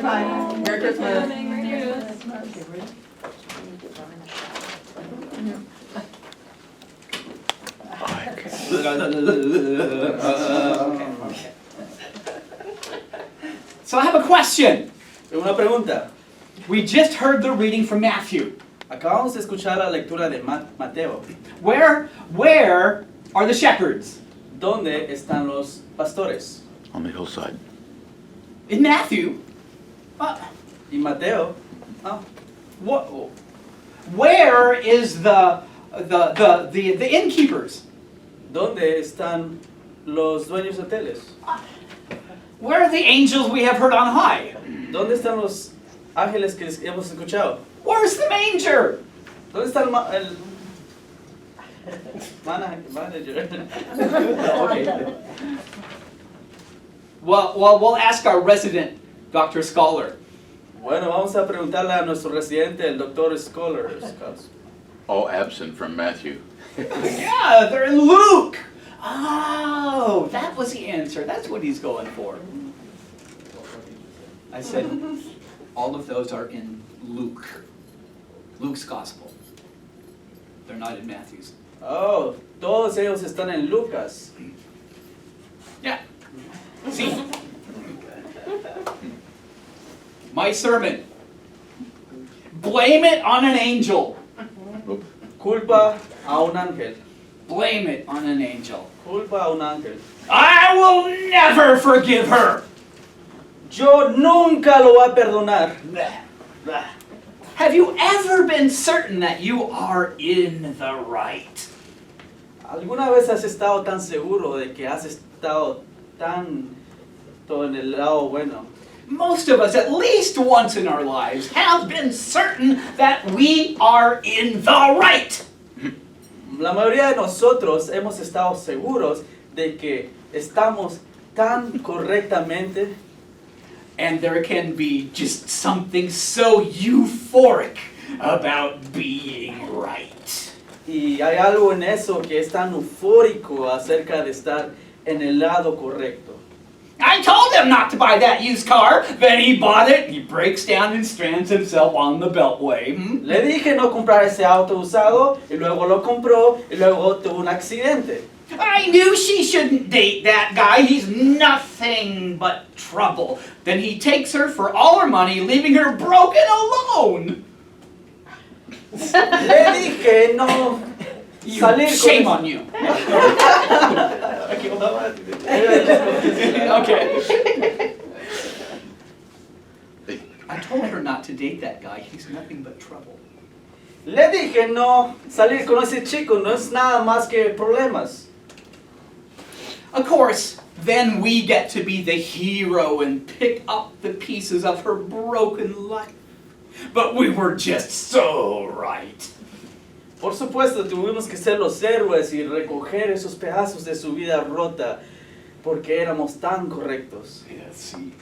Bye. Merry Christmas. So I have a question. Una pregunta. We just heard the reading from Matthew. Acabamos de escuchar la lectura de Mateo. Where are the shepherds? ¿Dónde están los pastores? On the hillside. In Matthew? Y Mateo. Where is the innkeepers? ¿Dónde están los dueños de hoteles? Where are the angels we have heard on high? ¿Dónde están los ángeles que hemos escuchado? Where's the manger? ¿Dónde está el manager? Okay. Well, we'll ask our resident, Dr. Scholar. Bueno, vamos a preguntarle a nuestro residente, el Dr. Scholar. All absent from Matthew. Yeah, they're in Luke. Oh, that was the answer. That's what he's going for. I said all of those are in Luke. Luke's gospel. They're not in Matthew's. Oh, todos ellos están en Lucas. Yeah. See? My sermon. Blame it on an angel. Culpa a un ángel. Blame it on an angel. Culpa a un ángel. I will never forgive her. Yo nunca lo voy a perdonar. Have you ever been certain that you are in the right? ¿Alguna vez has estado tan seguro de que has estado tanto en el lado bueno? Most of us, at least once in our lives, have been certain that we are in the right. La mayoría de nosotros hemos estado seguros de que estamos tan correctamente. And there can be just something so euphoric about being right. Y hay algo en eso que es tan eufórico acerca de estar en el lado correcto. I told him not to buy that used car. Then he bought it. He breaks down and strands himself on the beltway. Le dije no comprar ese auto usado y luego lo compró y luego tuvo un accidente. I knew she shouldn't date that guy. He's nothing but trouble. Then he takes her for all her money, leaving her broken alone. Le dije no salir Shame con on you. Okay. I told her not to date that guy. He's nothing but trouble. Le dije no salir con ese chico, no es nada más que problemas. Of course, then we get to be the hero and pick up the pieces of her broken life. But we were just so right. Por supuesto, tuvimos que ser los héroes y recoger esos pedazos de su vida rota porque éramos tan correctos. Yeah, see.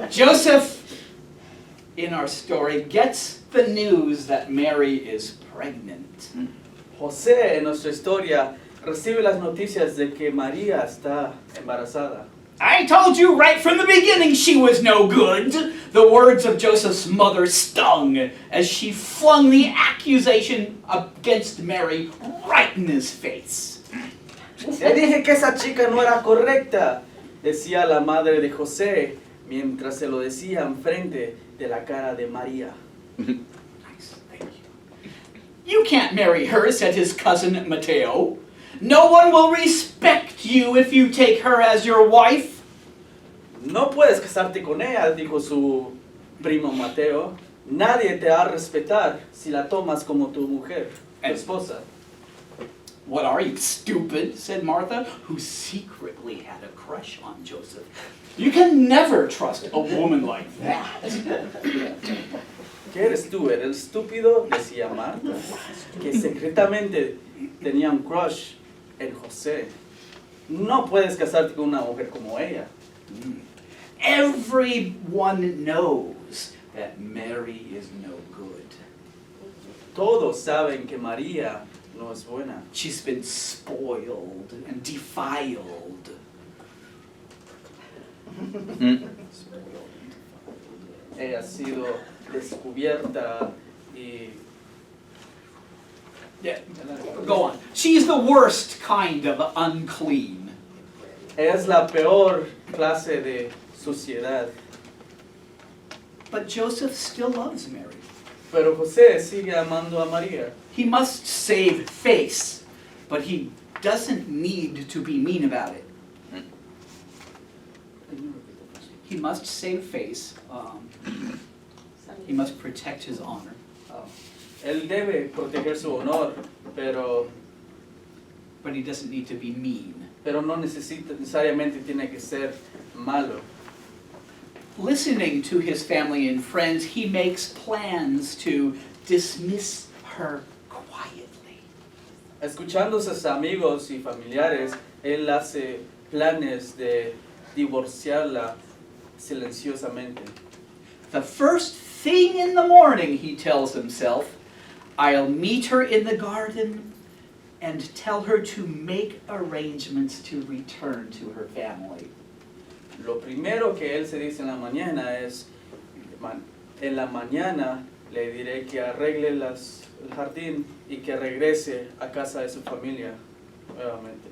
Joseph, in our story, gets the news that Mary is pregnant. José, en nuestra historia, recibe las noticias de que María está embarazada. I told you right from the beginning she was no good. The words of Joseph's mother stung as she flung the accusation against Mary right in his face. Le dije que esa chica no era correcta, decía la madre de José, mientras se lo decía enfrente de la cara de María. Nice, thank you. You can't marry her, said his cousin Mateo. No one will respect you if you take her as your wife. No puedes casarte con ella, dijo su primo Mateo. Nadie te va a respetar si la tomas como tu mujer, tu esposa. What are you, stupid? Said Martha, who secretly had a crush on Joseph. You can never trust a woman like that. ¿Qué eres tú? ¿Eres estúpido? Decía Marta, que secretamente tenía un crush en José. No puedes casarte con una mujer como ella. Everyone knows that Mary is no good. Todos saben que María no es buena. She's been spoiled and defiled. ella ha sido descubierta y... Yeah, go on. She's the worst kind of unclean. Es la peor clase de suciedad. But Joseph still loves Mary. Pero José sigue amando a María. He must save face, but he doesn't need to be mean about it. He must save face. He must protect his honor. Él debe proteger su honor, pero But he doesn't need to be mean. no necesariamente tiene que ser malo. Listening to his family and friends, he makes plans to dismiss her quietly. Escuchando a sus amigos y familiares, él hace planes de divorciarla silenciosamente. The first thing in the morning, he tells himself, I'll meet her in the garden and tell her to make arrangements to return to her family. Lo primero que él se dice en la mañana es, en la mañana le diré que arregle el jardín y que regrese a casa de su familia nuevamente.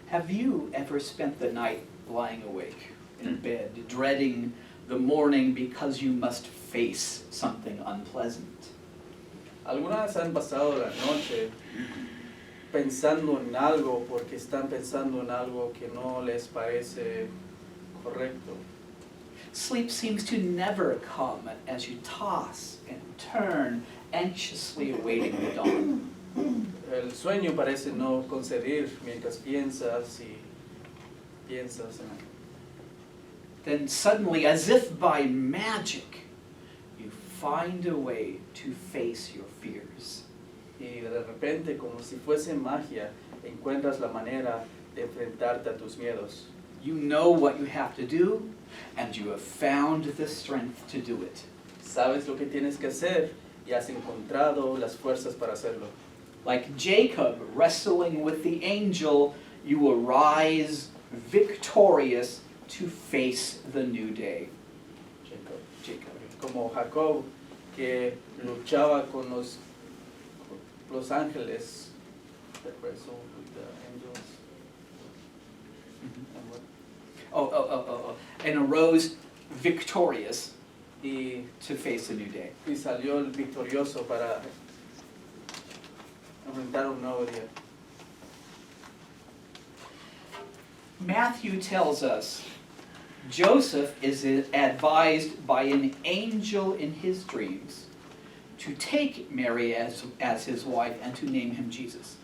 Have you ever spent the night lying awake in bed, dreading the morning because you must face something unpleasant? ¿Alguna vez han pasado la noche pensando en algo porque están pensando en algo que no les parece correcto? Sleep seems to never come as you toss and turn, anxiously awaiting the dawn. El sueño parece no conceder mientras piensas y piensas en él. Then suddenly, as if by magic, you find a way to face your fears. Y de repente, como si fuese magia, encuentras la manera de enfrentarte a tus miedos. You know what you have to do, and you have found the strength to do it. Sabes lo que tienes que hacer y has encontrado las fuerzas para hacerlo. Like Jacob wrestling with the angel, you arise victorious to face the new day. Jacob. Como Jacob, que luchaba con los ángeles, the angels. And arose victorious Y to face a new day. salió el victorioso para enfrentar un nuevo día. Matthew tells us Joseph is advised by an angel in his dreams to take Mary as his wife and to name him Jesus.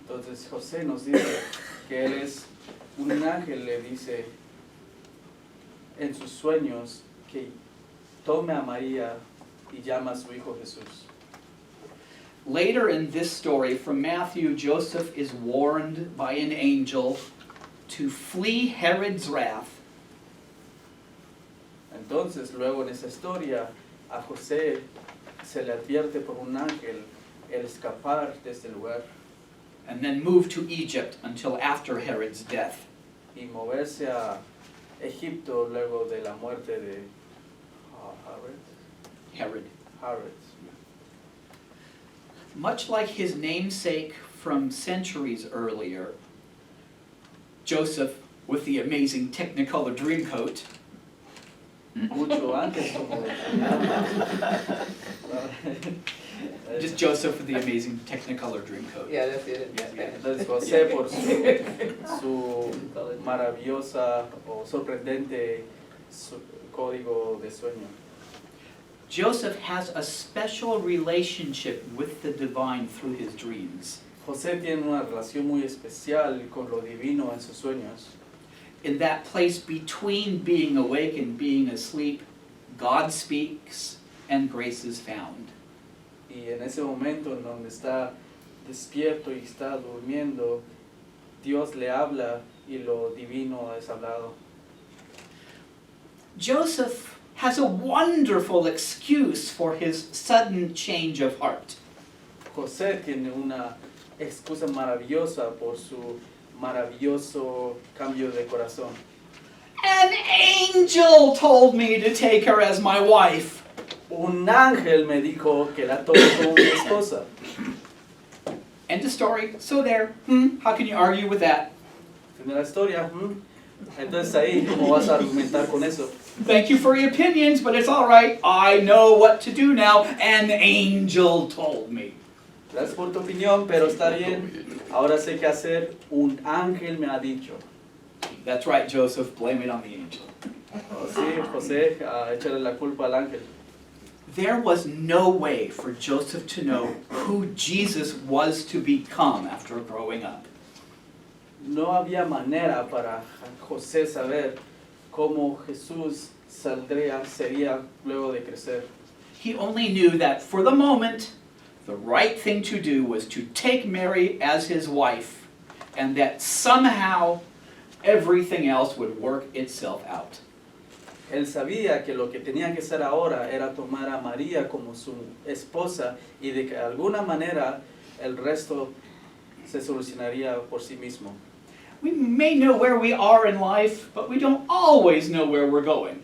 Entonces José nos dice que él es un ángel, le dice en sus sueños que tome a María y llama a su hijo Jesús. Later in this story from Matthew, Joseph is warned by an angel to flee Herod's wrath. Entonces, luego en esa historia, a José se le advierte por un ángel el escapar de este lugar And then move to Egypt until after Herod's death. y moverse a Egipto luego de la muerte de Herod. Herod. Much like his namesake from centuries earlier, Joseph with the amazing Technicolor Dreamcoat, Mucho antes como just Joseph with the amazing Technicolor Dreamcoat. Yeah, that's it. Entonces José por su maravillosa o sorprendente código de sueño. Joseph has a special relationship with the divine through his dreams. José tiene una relación muy especial con lo divino en sus sueños. In that place between being awake and being asleep, God speaks and grace is found. Y en ese momento en donde está despierto y está durmiendo, Dios le habla y lo divino es hablado. Joseph has a wonderful excuse for his sudden change of heart. José tiene una excusa maravillosa por su maravilloso cambio de corazón. An angel told me to take her as my wife. Un ángel me dijo que la tome como mi esposa. End of story. So there. How can you argue with that? Fin de la historia. Entonces ahí, ¿cómo vas a argumentar con eso? Thank you for your opinions, but it's all right. I know what to do now. An angel told me. Gracias por tu opinión, pero está bien. Ahora sé qué hacer. Un ángel me ha dicho. That's right, Joseph. Blame it on the angel. Oh, sí, José, échale la culpa al ángel. There was no way for Joseph to know who Jesus was to become after growing up. No había manera para José saber cómo Jesús sería luego de crecer. He only knew that for the moment, the right thing to do was to take Mary as his wife, and that somehow everything else would work itself out. Él sabía que lo que tenía que hacer ahora era tomar a María como su esposa y de que de alguna manera el resto se solucionaría por sí mismo. We may know where we are in life, but we don't always know where we're going.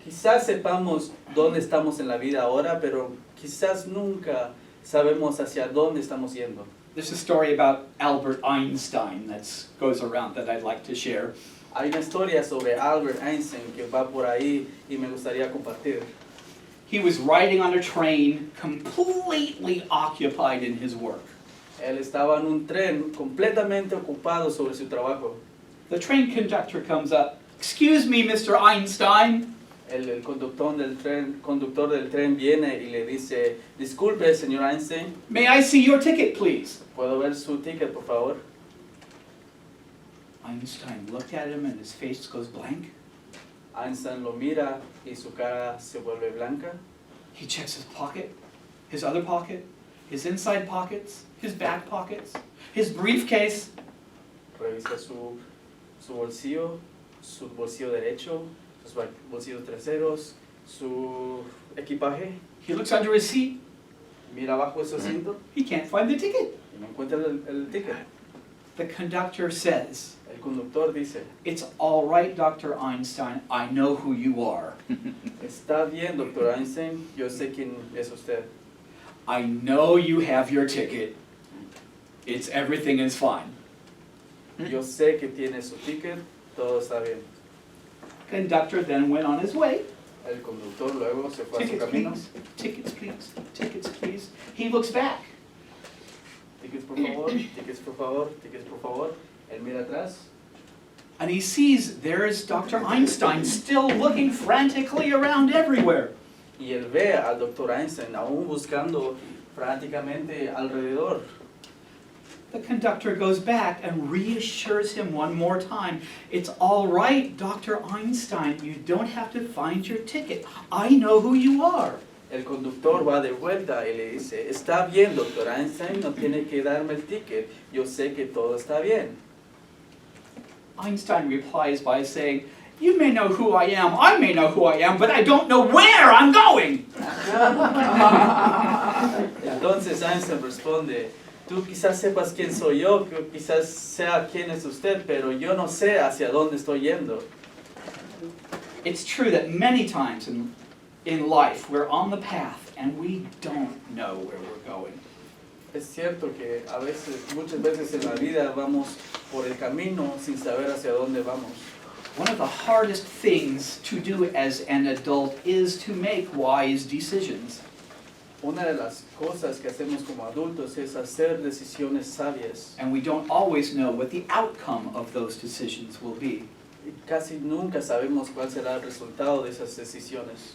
Quizás sepamos dónde estamos en la vida ahora, pero quizás nunca sabemos hacia dónde estamos yendo. There's a story about Albert Einstein that goes around that I'd like to share. Hay una historia sobre Albert Einstein que va por ahí y me gustaría compartir. He was riding on a train, completely occupied in his work. Él estaba en un tren completamente ocupado sobre su trabajo. The train conductor comes up. "Excuse me, Mr. Einstein." El conductor del tren viene y le dice, disculpe, señor Einstein, "May I see your ticket, please?" ¿puedo ver su ticket, por favor? Einstein looked at him and his face goes blank. Einstein lo mira y su cara se vuelve blanca. He checks his pocket, his other pocket, his inside pockets, his back pockets, his briefcase. Revisa su bolsillo derecho, sus bolsillos traseros, su equipaje. He looks under his seat. Mira abajo de su asiento He can't find the ticket. y no encuentra el ticket. The conductor says, El conductor dice, "It's all right, Dr. Einstein. I know who you are. está bien, doctor Einstein, yo sé quién es usted. I know you have your ticket. Everything is fine." Yo sé que tiene su ticket, todo está bien. Conductor then went on his way. El conductor luego se fue a su "Tickets, camino. please. Tickets, please. Tickets, please." He looks back. Tickets por favor, tickets por favor, tickets por favor. Él mira atrás And he sees there's Dr. Einstein still looking frantically around everywhere. y él ve al doctor Einstein aún buscando prácticamente alrededor. The conductor goes back and reassures him one more time. "It's all right, Dr. Einstein. You don't have to find your ticket. I know who you are." El conductor va de vuelta y le dice, está bien, doctor Einstein, no tiene que darme el ticket, yo sé que todo está bien. Einstein replies by saying, "You may know who I may know who I am, but I don't know where I'm going." Entonces Einstein responde, tú quizás sepas quién soy yo, que quizás sea quién es usted, pero yo no sé hacia dónde estoy yendo. It's true that many times in life we're on the path and we don't know where we're going. Es cierto que muchas veces en la vida vamos por el camino sin saber hacia dónde vamos. One of the hardest things to do as an adult is to make wise decisions. Una de las cosas que hacemos como adultos es hacer decisiones sabias. And we don't always know what the outcome of those decisions will be. Y casi nunca sabemos cuál será el resultado de esas decisiones.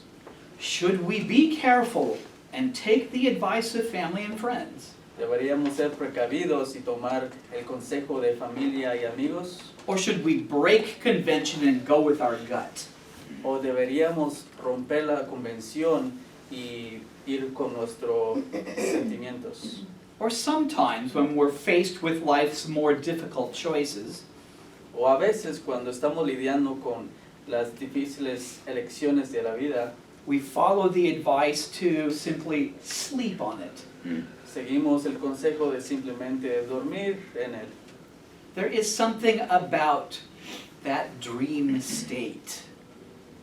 Should we be careful and take the advice of family and friends? ¿Deberíamos ser precavidos y tomar el consejo de familia y amigos? Or should we break convention and go with our gut? ¿O deberíamos romper la convención y ir con nuestros sentimientos? Or sometimes when we're faced with life's more difficult choices, O a veces cuando estamos lidiando con las difíciles elecciones de la vida, we follow the advice to simply sleep on it. seguimos el consejo de simplemente dormir en él. There is something about that dream state,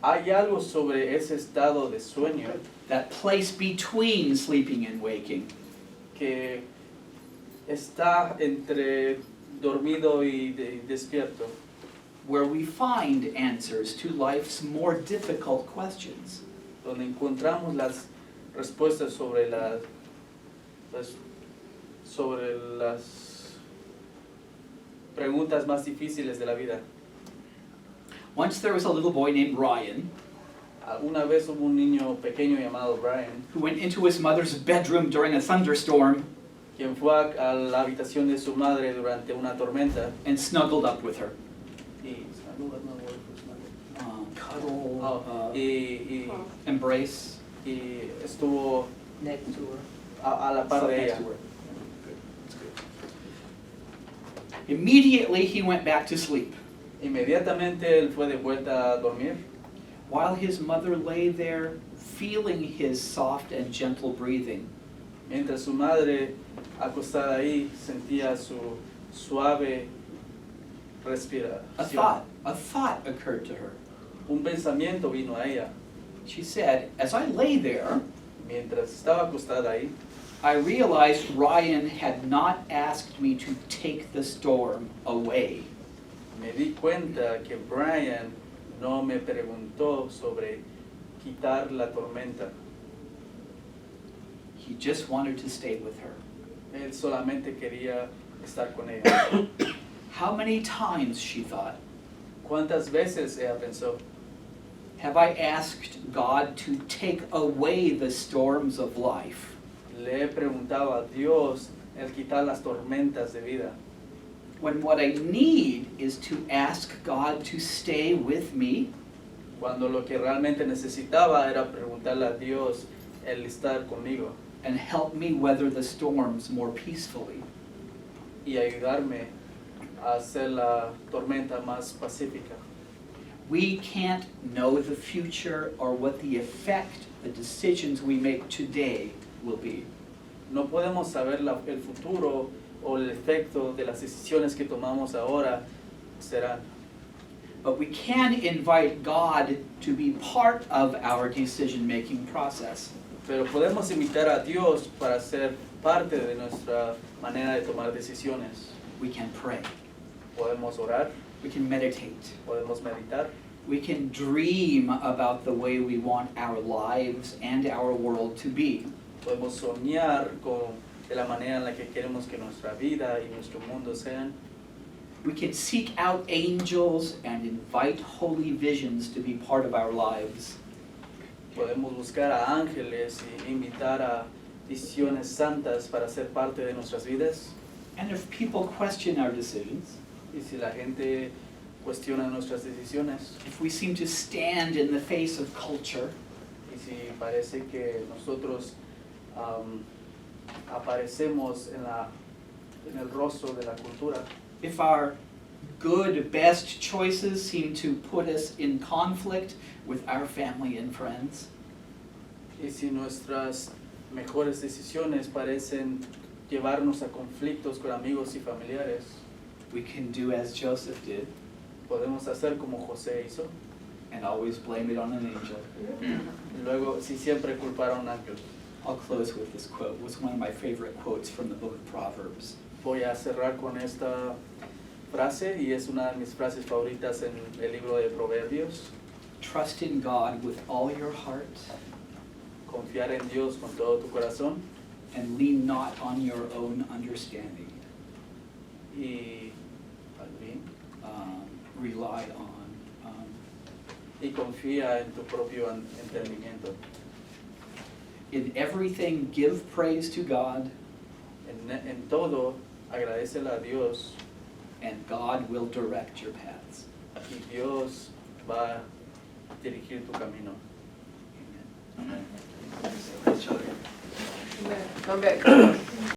Hay algo sobre ese estado de sueño that place between sleeping and waking, que está entre dormido y despierto, where we find answers to life's more difficult questions. donde encontramos las respuestas sobre las preguntas más difíciles de la vida. Once there was a little boy named Ryan Alguna vez hubo un niño pequeño llamado Brian, who went into his mother's bedroom during a thunderstorm quien fue a la habitación de su madre durante una tormenta and snuggled up with her. y Cuddle, embrace. y estuvo Next to her. a la par de Next ella. to her. Good. That's good. Immediately he went back to sleep. Inmediatamente él fue de vuelta a dormir, While his mother lay there, feeling his soft and gentle breathing, mientras su madre acostada ahí sentía su suave respiración. a thought occurred to her. Un pensamiento vino a ella. She said, as I lay there, Mientras estaba acostada ahí, I realized Ryan had not asked me to take the storm away. me di cuenta que Brian no me preguntó sobre quitar la tormenta. He just wanted to stay with her. Él solamente quería estar con ella. How many times, she thought, ¿Cuántas veces ella pensó? have I asked God to take away the storms of life? Le he preguntado a Dios el quitar las tormentas de vida, When what I need is to ask God to stay with me? cuando lo que realmente necesitaba era preguntarle a Dios el estar conmigo And help me weather the storms more peacefully. y ayudarme a hacer la tormenta más pacífica. We can't know the future or what the effect the decisions we make today will be. No podemos saber el futuro o el efecto de las decisiones que tomamos ahora serán. But we can invite God to be part of our decision-making process. Pero podemos invitar a Dios para ser parte de nuestra manera de tomar decisiones. We can pray. Podemos orar, We can meditate. podemos meditar, We can dream about the way we want our lives and our world to be. podemos soñar de la manera en la que queremos que nuestra vida y nuestro mundo sean. We can seek out angels and invite holy visions to be part of our lives. Podemos buscar a ángeles y invitar a visiones santas para ser parte de nuestras vidas. And if people question our decisions, Y si la gente cuestiona nuestras decisiones, if we seem to stand in the face of culture, y si parece que nosotros aparecemos en el rostro de la cultura, if our good, best choices seem to put us in conflict with our family and friends, y si nuestras mejores decisiones parecen llevarnos a conflictos con amigos y familiares, we can do as Joseph did podemos hacer como José hizo, and always blame it on an angel. y luego si siempre culpar a un ángel. I'll close with this quote. It was one of my favorite quotes from the book of Proverbs. Voy a cerrar con esta frase y es una de mis frases favoritas en el libro de Proverbios. Trust in God with all your heart Confiar en Dios con todo tu corazón and lean not on your own understanding. y también Rely on. y confía en tu propio entendimiento. In everything, give praise to God, En todo, agradécele a Dios and God will direct your paths. y Dios va a dirigir tu camino. Amen. Come back.